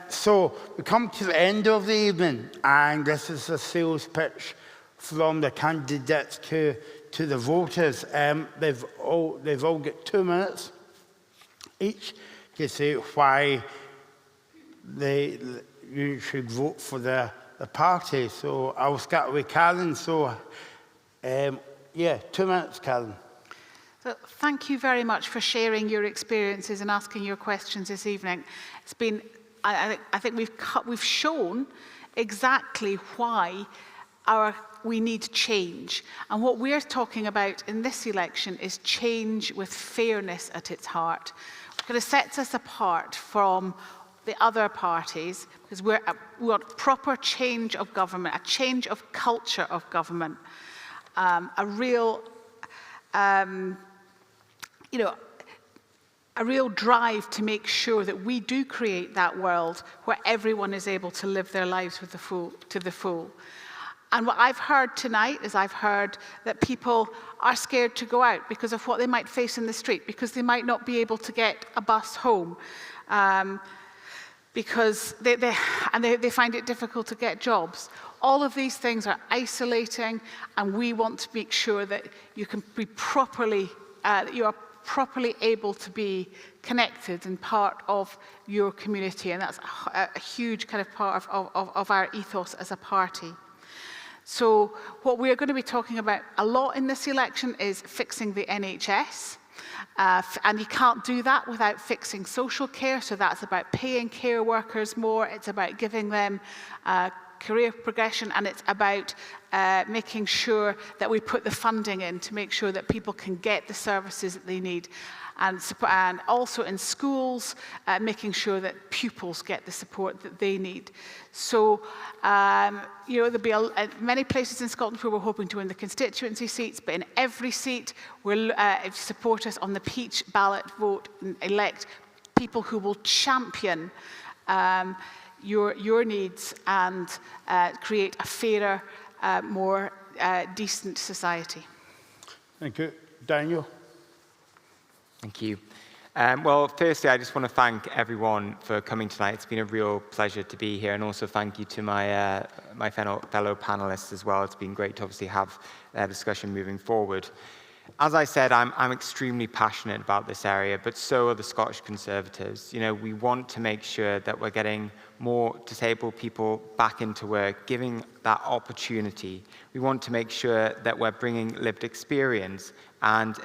So we come to the end of the evening, and this is a sales pitch from the candidates to the voters. They've all got 2 minutes each to say why you should vote for the party. So I'll start with Karen. So 2 minutes, Karen. So thank you very much for sharing your experiences and asking your questions this evening. It's been, I think we've shown exactly why we need change. And what we're talking about in this election is change with fairness at its heart. It sets us apart from the other parties because we want proper change of government, a change of culture of government, a real drive to make sure that we do create that world where everyone is able to live their lives to the full. And what I've heard tonight is I've heard that people are scared to go out because of what they might face in the street, because they might not be able to get a bus home, because they find it difficult to get jobs. All of these things are isolating, and we want to make sure that you can be properly, you are properly able to be connected and part of your community, and that's a huge kind of part of our ethos as a party. So what we're going to be talking about a lot in this election is fixing the NHS. And you can't do that without fixing social care. So that's about paying care workers more. It's about giving them career progression. And it's about making sure that we put the funding in to make sure that people can get the services that they need. And also in schools, making sure that pupils get the support that they need. So, there'll be many places in Scotland where we're hoping to win the constituency seats, but in every seat, if you support us on the Peach ballot vote and elect people who will champion your needs and create a fairer, more decent society. Thank you. Daniel? Thank you. Well, firstly, I just want to thank everyone for coming tonight. It's been a real pleasure to be here, and also thank you to my fellow panelists as well. It's been great to obviously have a discussion moving forward. As I said, I'm extremely passionate about this area, but so are the Scottish Conservatives. We want to make sure that we're getting more disabled people back into work, giving that opportunity. We want to make sure that we're bringing lived experience and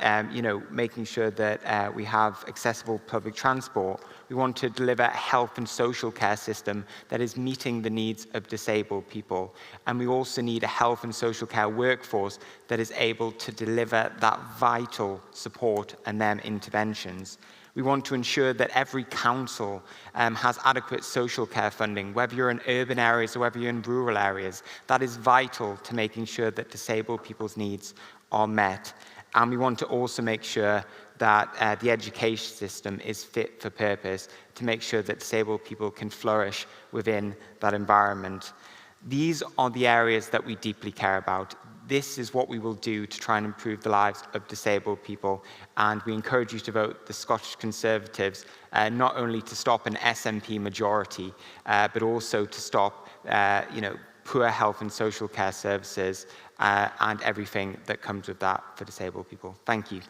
making sure that we have accessible public transport. We want to deliver a health and social care system that is meeting the needs of disabled people. And we also need a health and social care workforce that is able to deliver that vital support and them interventions. We want to ensure that every council has adequate social care funding, whether you're in urban areas or whether you're in rural areas. That is vital to making sure that disabled people's needs are met. And we want to also make sure that the education system is fit for purpose to make sure that disabled people can flourish within that environment. These are the areas that we deeply care about. This is what we will do to try and improve the lives of disabled people. And we encourage you to vote the Scottish Conservatives, not only to stop an SNP majority, but also to stop poor health and social care services and everything that comes with that for disabled people. Thank you.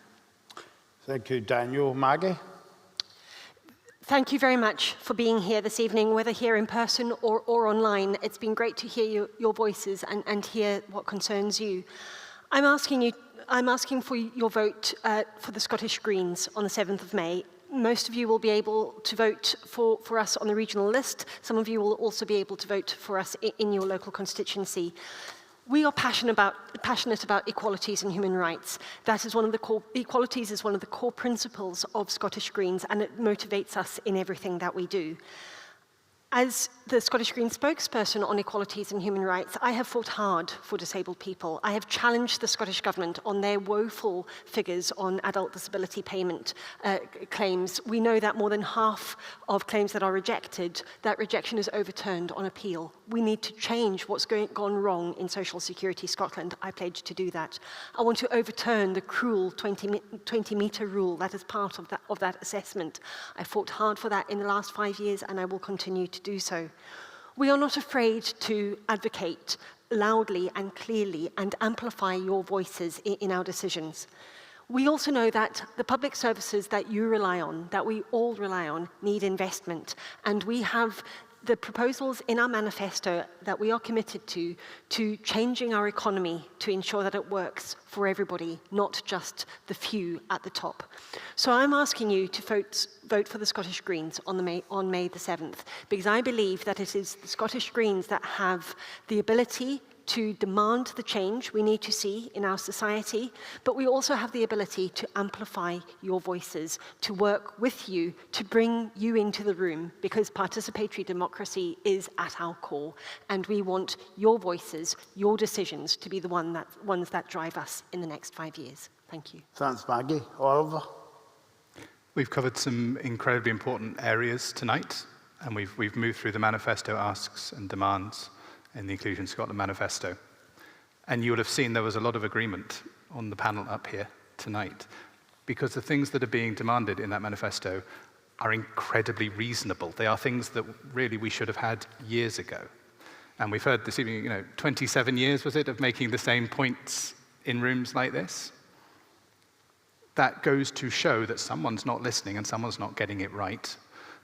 Thank you, Daniel. Maggie? Thank you very much for being here this evening, whether here in person or online. It's been great to hear your voices and hear what concerns you. I'm asking for your vote for the Scottish Greens on the 7th of May. Most of you will be able to vote for us on the regional list. Some of you will also be able to vote for us in your local constituency. We are passionate about equalities and human rights. That is equalities is one of the core principles of Scottish Greens, and it motivates us in everything that we do. As the Scottish Green spokesperson on equalities and human rights, I have fought hard for disabled people. I have challenged the Scottish Government on their woeful figures on adult disability payment claims. We know that more than half of claims that are rejected, that rejection is overturned on appeal. We need to change what's gone wrong in Social Security Scotland. I pledge to do that. I want to overturn the cruel 20-metre rule that is part of that assessment. I fought hard for that in the last 5 years, and I will continue to do so. We are not afraid to advocate loudly and clearly and amplify your voices in our decisions. We also know that the public services that you rely on, that we all rely on, need investment. And we have the proposals in our manifesto that we are committed to changing our economy to ensure that it works for everybody, not just the few at the top. So I'm asking you to vote for the Scottish Greens on May the 7th, because I believe that it is the Scottish Greens that have the ability to demand the change we need to see in our society, but we also have the ability to amplify your voices, to work with you, to bring you into the room, because participatory democracy is at our core, and we want your voices, your decisions, to be the ones that drive us in the next 5 years. Thank you. Thanks, Maggie. Oliver? We've covered some incredibly important areas tonight, and we've moved through the manifesto asks and demands in the Inclusion Scotland Manifesto. And you will have seen there was a lot of agreement on the panel up here tonight, because the things that are being demanded in that manifesto are incredibly reasonable. They are things that really we should have had years ago. And we've heard this evening, 27 years, was it, of making the same points in rooms like this? That goes to show that someone's not listening and someone's not getting it right.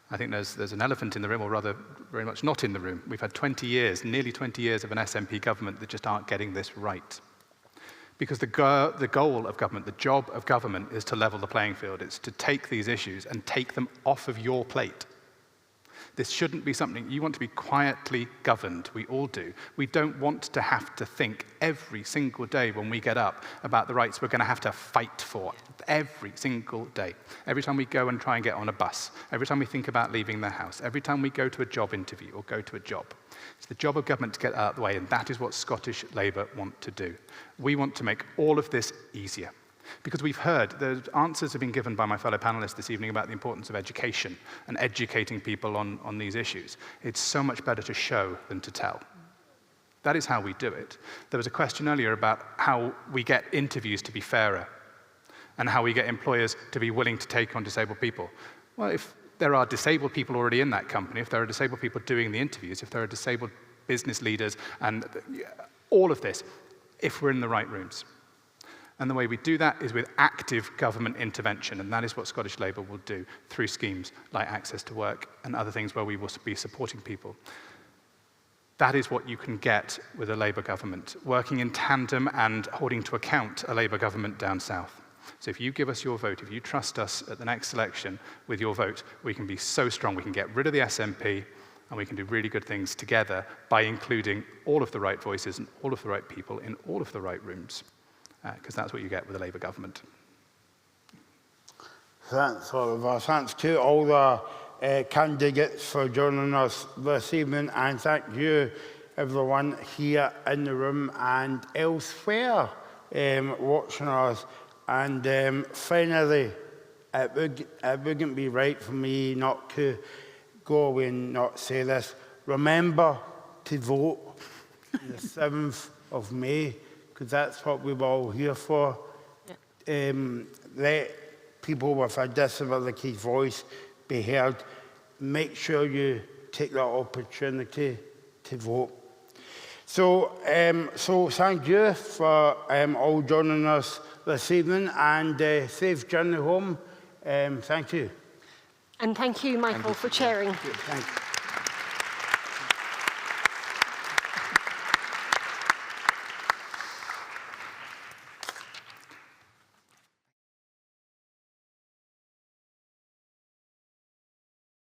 I think there's an elephant in the room, or rather very much not in the room. We've had 20 years, nearly 20 years of an SNP government that just aren't getting this right. Because the goal of government, the job of government, is to level the playing field. It's to take these issues and take them off of your plate. This shouldn't be something you want to be quietly governed. We all do. We don't want to have to think every single day when we get up about the rights we're going to have to fight for every single day. Every time we go and try and get on a bus, every time we think about leaving the house, every time we go to a job interview or go to a job. It's the job of government to get out of the way, and that is what Scottish Labour want to do. We want to make all of this easier. Because we've heard, the answers have been given by my fellow panelists this evening about the importance of education and educating people on these issues. It's so much better to show than to tell. That is how we do it. There was a question earlier about how we get interviews to be fairer and how we get employers to be willing to take on disabled people. Well, if there are disabled people already in that company, if there are disabled people doing the interviews, if there are disabled business leaders and all of this, if we're in the right rooms. And the way we do that is with active government intervention, and that is what Scottish Labour will do through schemes like Access to Work and other things where we will be supporting people. That is what you can get with a Labour government, working in tandem and holding to account a Labour government down south. So if you give us your vote, if you trust us at the next election with your vote, we can be so strong. We can get rid of the SNP, and we can do really good things together by including all of the right voices and all of the right people in all of the right rooms. Because that's what you get with a Labour government. Thanks, Oliver. Thanks to all the candidates for joining us this evening, and thank you, everyone here in the room and elsewhere watching us. And finally, it wouldn't be right for me not to go away and not say this. Remember to vote on the 7th of May. Because that's what we were all here for. Yeah. Let people with a disability voice be heard. Make sure you take that opportunity to vote. So thank you for all joining us this evening, and safe journey home. Thank you. And thank you, Michael, for chairing. Thank you.